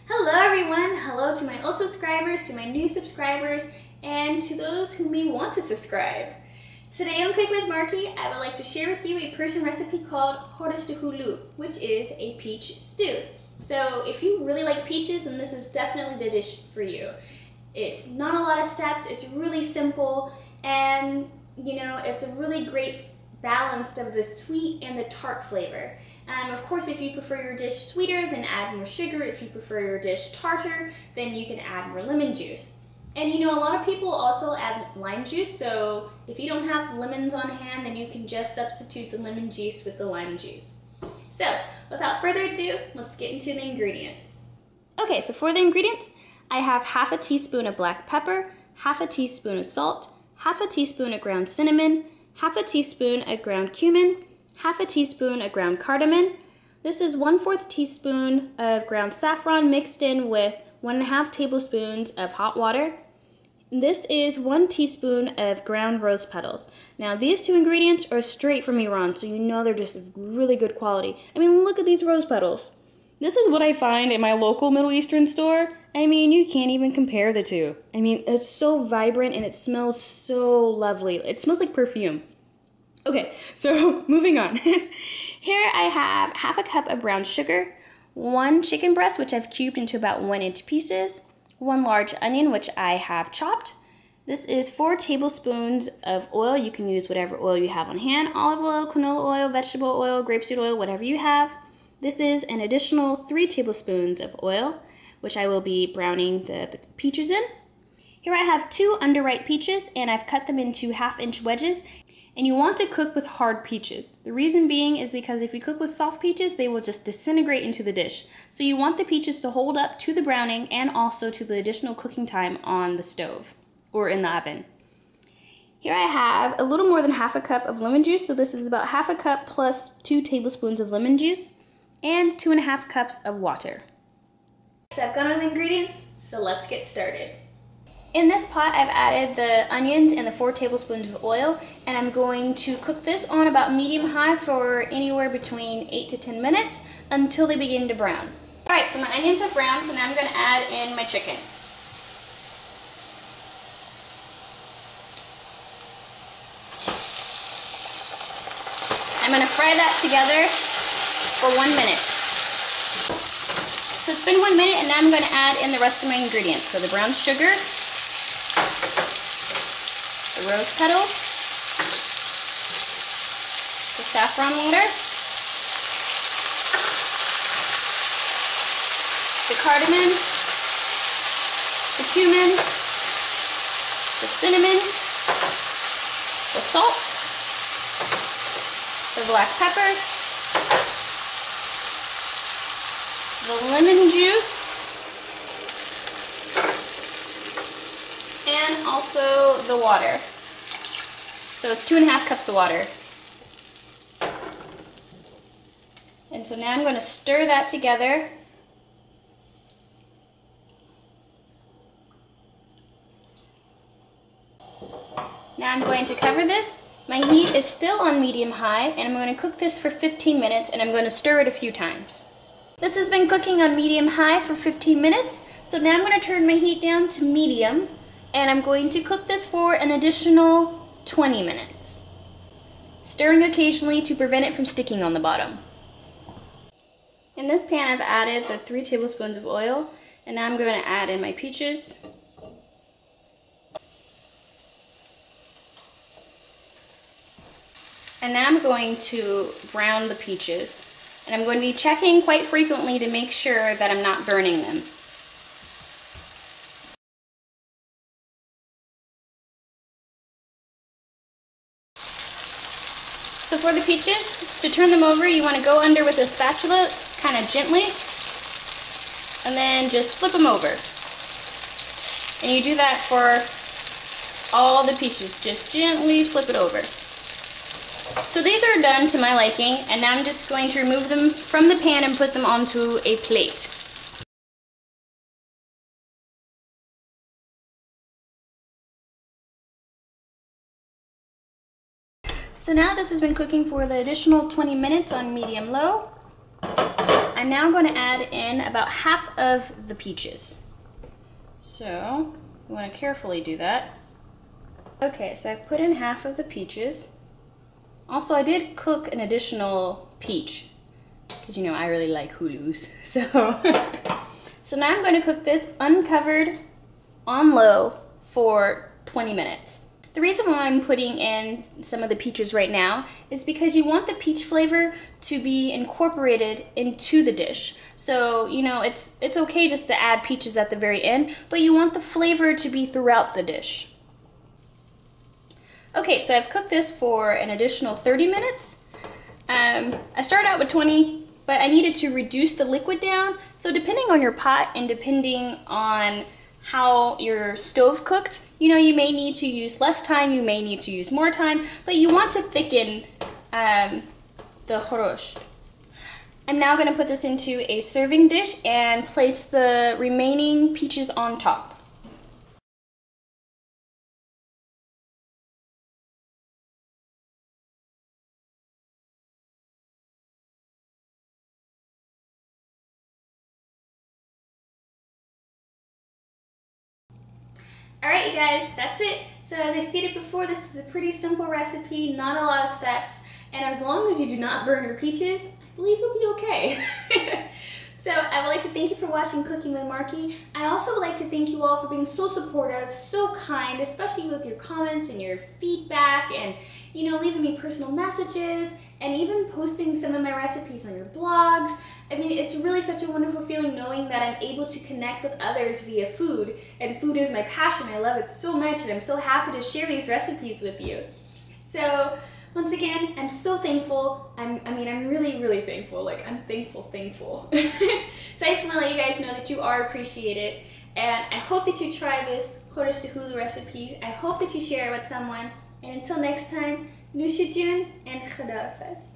Hello everyone! Hello to my old subscribers, to my new subscribers, and to those who may want to subscribe. Today on Cook with Marky, I would like to share with you a Persian recipe called Khoresht Hulu, which is a peach stew. So if you really like peaches, then this is definitely the dish for you. It's not a lot of steps, it's really simple, and it's a really great balance of the sweet and the tart flavor. Of course, if you prefer your dish sweeter, then add more sugar. If you prefer your dish tartar, then you can add more lemon juice. And a lot of people also add lime juice, so if you don't have lemons on hand, then you can just substitute the lemon juice with the lime juice. So, without further ado, let's get into the ingredients. Okay, so for the ingredients, I have half a teaspoon of black pepper, half a teaspoon of salt, half a teaspoon of ground cinnamon, half a teaspoon of ground cumin, half a teaspoon of ground cardamom. This is 1/4 teaspoon of ground saffron mixed in with 1.5 tablespoons of hot water. This is 1 teaspoon of ground rose petals. Now these two ingredients are straight from Iran, so they're just really good quality. Look at these rose petals. This is what I find in my local Middle Eastern store. You can't even compare the two. It's so vibrant and it smells so lovely. It smells like perfume. Okay, so moving on. Here I have half a cup of brown sugar, 1 chicken breast, which I've cubed into about 1-inch pieces, 1 large onion, which I have chopped. This is 4 tablespoons of oil. You can use whatever oil you have on hand, olive oil, canola oil, vegetable oil, grapeseed oil, whatever you have. This is an additional 3 tablespoons of oil, which I will be browning the peaches in. Here I have 2 underripe peaches, and I've cut them into 1/2-inch wedges. And you want to cook with hard peaches. The reason being is because if you cook with soft peaches, they will just disintegrate into the dish. So you want the peaches to hold up to the browning and also to the additional cooking time on the stove or in the oven. Here I have a little more than 1/2 cup of lemon juice. So this is about 1/2 cup plus 2 tablespoons of lemon juice and 2.5 cups of water. So I've gone over the ingredients, so let's get started. In this pot, I've added the onions and the 4 tablespoons of oil, and I'm going to cook this on about medium-high for anywhere between 8 to 10 minutes until they begin to brown. All right, so my onions have browned, so now I'm going to add in my chicken. I'm going to fry that together for 1 minute. So it's been 1 minute, and now I'm going to add in the rest of my ingredients. So the brown sugar, the rose petals, the saffron water, the cardamom, the cumin, the cinnamon, the salt, the black pepper, the lemon juice, and also the water. So it's 2.5 cups of water. And so now I'm going to stir that together. Now I'm going to cover this. My heat is still on medium-high, and I'm going to cook this for 15 minutes, and I'm going to stir it a few times. This has been cooking on medium-high for 15 minutes, so now I'm going to turn my heat down to medium, and I'm going to cook this for an additional 20 minutes, stirring occasionally to prevent it from sticking on the bottom. In this pan, I've added the 3 tablespoons of oil, and now I'm going to add in my peaches. And now I'm going to brown the peaches, and I'm going to be checking quite frequently to make sure that I'm not burning them. So for the peaches, to turn them over, you want to go under with a spatula, kind of gently, and then just flip them over. And you do that for all the peaches, just gently flip it over. So these are done to my liking, and now I'm just going to remove them from the pan and put them onto a plate. So now this has been cooking for the additional 20 minutes on medium-low. I'm now going to add in about half of the peaches. So you want to carefully do that. Okay, so I've put in half of the peaches. Also, I did cook an additional peach because you know I really like Hulus. So now I'm going to cook this uncovered on low for 20 minutes. The reason why I'm putting in some of the peaches right now is because you want the peach flavor to be incorporated into the dish. So, you know, it's okay just to add peaches at the very end, but you want the flavor to be throughout the dish. Okay, so I've cooked this for an additional 30 minutes. I started out with 20, but I needed to reduce the liquid down. So depending on your pot and depending on how your stove cooked, you know, you may need to use less time, you may need to use more time, but you want to thicken the khoresht. I'm now going to put this into a serving dish and place the remaining peaches on top. Alright you guys, that's it. So as I stated before, this is a pretty simple recipe, not a lot of steps, and as long as you do not burn your peaches, I believe you'll be okay. So I would like to thank you for watching Cooking with Marky. I also would like to thank you all for being so supportive, so kind, especially with your comments and your feedback and, you know, leaving me personal messages and even posting some of my recipes on your blogs. I mean, it's really such a wonderful feeling knowing that I'm able to connect with others via food, and food is my passion. I love it so much, and I'm so happy to share these recipes with you. So once again, I'm so thankful. I'm really, really thankful. Like, I'm thankful. So I just want to let you guys know that you are appreciated, and I hope that you try this Khoresht Hulu recipe. I hope that you share it with someone, and until next time, Nushijun and Khadafas.